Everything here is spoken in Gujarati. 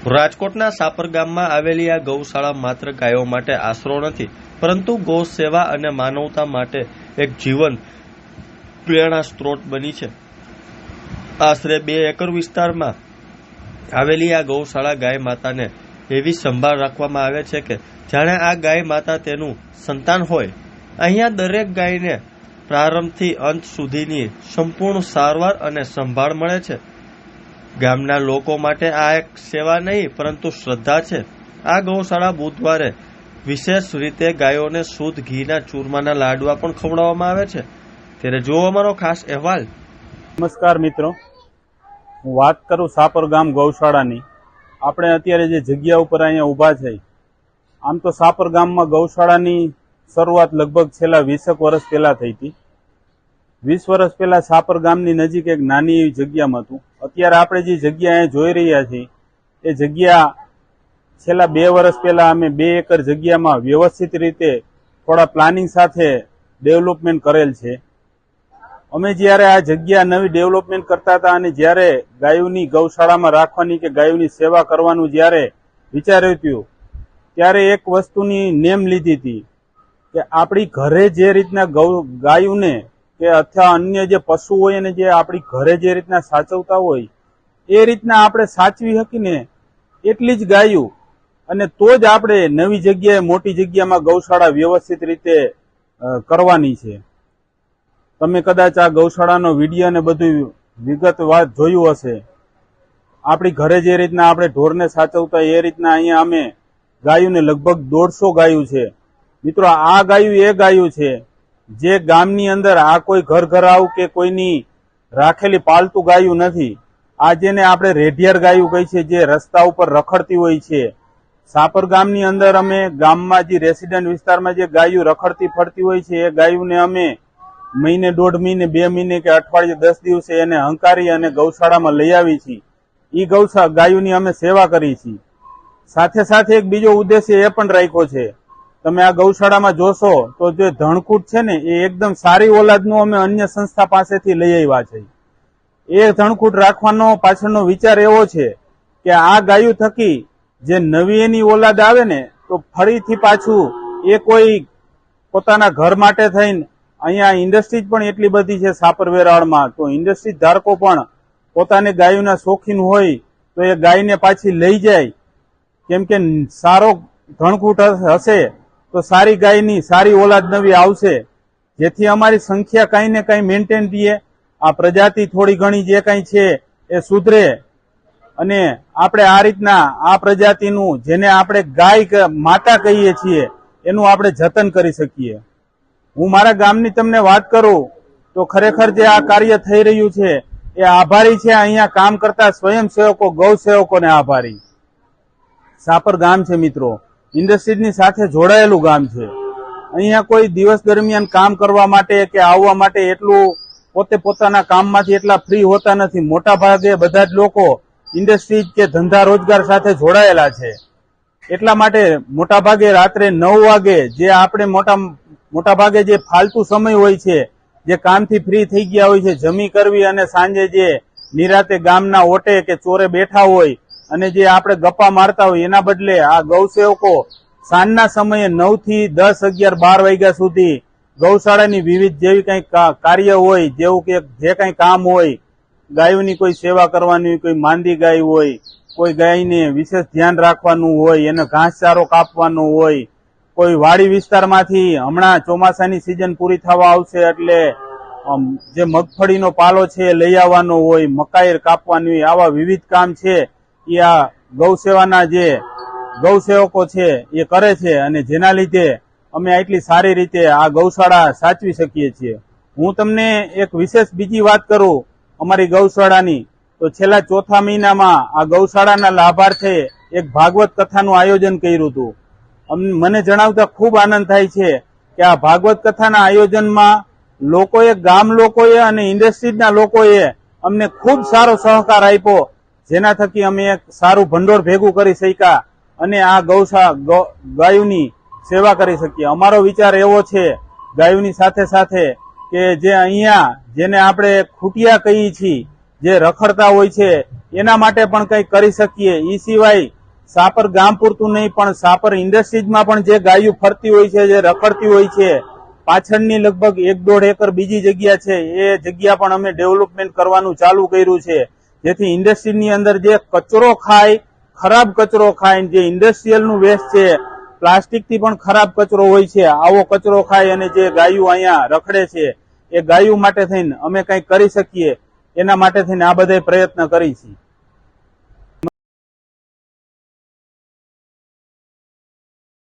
રાજકોટના સાપર ગામમાં આવેલી આ ગૌશાળા માત્ર ગાયો માટે આશરો નથી, પરંતુ ગૌ સેવા અને માનવતા માટે એક જીવન પ્રેરણા સ્ત્રોત બની છે. આશરે 2 એકર વિસ્તારમાં આવેલી આ ગૌશાળા ગાય માતાને એવી સંભાળ રાખવામાં આવે છે કે જાણે આ ગાય માતા તેનું સંતાન હોય. અહીંયા દરેક ગાયને પ્રારંભથી અંત સુધીની સંપૂર્ણ સારવાર અને સંભાળ મળે છે. ગામના લોકો માટે આ એક સેવા નહીં પરંતુ શ્રદ્ધા છે. આ ગૌશાળા બુધવારે વિશેષ રીતે ગાયોને શુદ્ધ ઘીના ચૂરમાના લાડવા પણ ખવડાવવામાં આવે છે. ત્યારે જુઓ અમારો ખાસ અહેવાલ. નમસ્કાર મિત્રો, હું વાત કરું સાપર ગામ ગૌશાળાની. આપણે અત્યારે જે જગ્યા ઉપર અહીંયા ઊભા છે, આમ તો સાપર ગામમાં ગૌશાળાની શરૂઆત લગભગ છેલ્લા 20 વર્ષ પહેલા થઈ હતી. 20 વર્ષ પહેલા સાપર ગામની નજીક એક નાની એવી જગ્યામાં હતું. અત્યારે આપણે જે જગ્યા અહીંયા જોઈ રહ્યા છીએ એ જગ્યા છેલ્લા 2 વર્ષ પહેલા અમે 2 એકર જગ્યામાં વ્યવસ્થિત રીતે થોડા પ્લાનિંગ સાથે ડેવલપમેન્ટ કરેલ છે. અમે જ્યારે આ જગ્યા નવી ડેવલપમેન્ટ કરતા હતા અને જ્યારે ગાયોની ગૌશાળામાં રાખવાની કે ગાયોની સેવા કરવાનું જ્યારે વિચાર્યું હતું, ત્યારે એક વસ્તુની નેમ લીધી હતી કે આપણી ઘરે જે રીતના ગાયોને કે અથવા અન્ય જે પશુ હોય અને જે આપણી ઘરે જે રીતના સાચવતા હોય એ રીતના આપણે સાચવી શકીને એટલી જ ગાયું, અને તો જ આપણે નવી જગ્યાએ મોટી જગ્યામાં ગૌશાળા વ્યવસ્થિત રીતે કરવાની છે. તમે કદાચ આ ગૌશાળાનો વિડીયો ને બધું વિગત વાત જોયું હશે. આપણી ઘરે જે રીતના આપણે ઢોરને સાચવતા એ રીતના અહીંયા અમે ગાયોને લગભગ 150 ગાયું છે. મિત્રો, આ ગાયું એ ગાયું છે જે ગામની અંદર આ કોઈ ઘર કે કોઈની રાખેલી પાલતુ ગાયું નથી. આ જેને આપણે રેઢિયાર ગાયું કહી છે, જે રસ્તા ઉપર રખડતી હોય છે. સાપર ગામની અંદર અમે ગામમાં જે રેસિડેન્ટ વિસ્તારમાં જે ગાયું રખડતી ફરતી હોય છે એ ગાયોને અમે મહિને, 1.5 મહિને, 2 મહિને કે અઠવાડિયે 10 દિવસે એને હંકારી અને ગૌશાળામાં લઈ આવી છીએ. એ ગાયોની અમે સેવા કરી છીએ. સાથે સાથે એક બીજો ઉદ્દેશ્ય એ પણ રાખ્યો છે. તમે આ ગૌશાળામાં જોશો તો જે ધણકૂટ છે ને એ એકદમ સારી ઓલાદનું અમે અન્ય સંસ્થા પાસેથી લઈ આવ્યા છે. એ ધણકૂટ રાખવાનો પાછળનો વિચાર એવો છે કે આ ગાયું થકી જે નવી એની ઓલાદ આવે ને તો ફરીથી પાછું એ કોઈ પોતાના ઘર માટે થઈને, અહીંયા ઇન્ડસ્ટ્રીઝ પણ એટલી બધી છે સાપર વેરાવળમાં, તો ઇન્ડસ્ટ્રીઝ ધારકો પણ પોતાને ગાયોના શોખીન હોય તો એ ગાયને પાછી લઈ જાય. કેમ કે સારો ધણકૂટ હશે તો સારી ગાયની સારી ઓલાદ નવી આવશે, જેથી અમારી સંખ્યા કંઈ ને કંઈ મેન્ટેન રહીએ, આ પ્રજાતિ થોડી ઘણી જે કંઈ છે એ સુધરે, અને આપણે આ રીતના આ પ્રજાતિનું, જેને આપણે ગાય માતા કહીએ છીએ, એનું આપણે જતન કરી શકીએ. હું મારા ગામની તમને વાત કરું તો ખરેખર જે આ કાર્ય થઈ રહ્યું છે એ આભારી છે અહીંયા કામ કરતા સ્વયંસેવકો, ગૌ સેવકોને આભારી. સાપર ગામ છે મિત્રો, ઇન્ડસ્ટ્રીઝની સાથે જોડાયેલું ગામ છે. અહીંયા કોઈ દિવસ દરમિયાન કામ કરવા માટે કે આવવા માટે એટલું પોતાના કામમાંથી એટલા ફ્રી હોતા નથી. મોટા ભાગે બધા જ લોકો ઇન્ડસ્ટ્રીઝ કે ધંધા રોજગાર સાથે જોડાયેલા છે. એટલા માટે મોટા ભાગે રાત્રે 9 વાગે જે આપણે મોટા ભાગે જે ફાલતુ સમય હોય છે, જે કામથી ફ્રી થઈ ગયા હોય છે, જમી કરવી અને સાંજે જે નિરાતે ગામના ઓટે કે ચોરે બેઠા હોય અને જે આપણે ગપ્પા મારતા હોય, એના બદલે આ ગૌસેવકો સાંજના સમયે 9 થી 10, 11, 12 વાગ્યા સુધી ગૌશાળાની વિવિધ જેવી કંઈ કાર્ય હોય, જેવું કે જે કંઈ કામ હોય, ગાયોની કોઈ સેવા કરવાની હોય, કોઈ માંદી ગાય હોય, કોઈ ગાયને વિશેષ ધ્યાન રાખવાનું હોય, એને ઘાસચારો કાપવાનો હોય, કોઈ વાડી વિસ્તારમાંથી હમણાં ચોમાસાની સિઝન પૂરી થવા આવશે એટલે જે મગફળીનો પાલો છે લઈ આવવાનો હોય, મકાઈ કાપવાની હોય, આવા વિવિધ કામ છે એ આ ગૌસેવાના જે ગૌસેવકો છે એ કરે છે, અને જેના લીધે અમે આટલી સારી રીતે આ ગૌશાળા સાચવી શકીએ છીએ. હું તમને એક વિશેષ બીજી વાત કરું અમારી ગૌશાળાની, તો છેલ્લા 4થા મહિનામાં આ ગૌશાળાના લાભાર્થે એક ભાગવત કથાનું આયોજન કર્યું હતું. મને જણાવતા ખૂબ આનંદ થાય છે કે આ ભાગવત કથાના આયોજનમાં લોકોએ, ગામ લોકોએ અને ઇન્ડસ્ટ્રીઝના લોકોએ અમને ખૂબ સારો સહકાર આપ્યો, જેના થકી અમે એક સારું ભંડોળ ભેગું કરી શક્યા અને આ ગાયોની સેવા કરી શકીએ. અમારો વિચાર એવો છે ગાયોની સાથે સાથે કે જે અહીંયા જેને આપણે ખૂટિયા કહીએ છીએ, જે રખડતા હોય છે એના માટે પણ કંઈક કરી શકીએ. એ સિવાય સાપર ગામ પૂરતું નહીં પણ સાપર ઇન્ડસ્ટ્રીઝમાં પણ જે ગાયો ફરતી હોય છે, જે રખડતી હોય છે, પાછળની લગભગ 1-1.5 એકર બીજી જગ્યા છે, એ જગ્યા પણ અમે ડેવલપમેન્ટ કરવાનું ચાલુ કર્યું છે, જેથી ઇન્ડસ્ટ્રીની અંદર જે કચરો ખાય, ખરાબ કચરો ખાય, જે ઇન્ડસ્ટ્રીયલનું વેસ્ટ છે, પ્લાસ્ટિકથી પણ ખરાબ કચરો હોય છે, આવો કચરો ખાય અને જે ગાયો અહીંયા રખડે છે એ ગાયો માટે થઈને અમે કંઈક કરી શકીએ એના માટે થઈને આ બધા પ્રયત્ન કરી છીએ.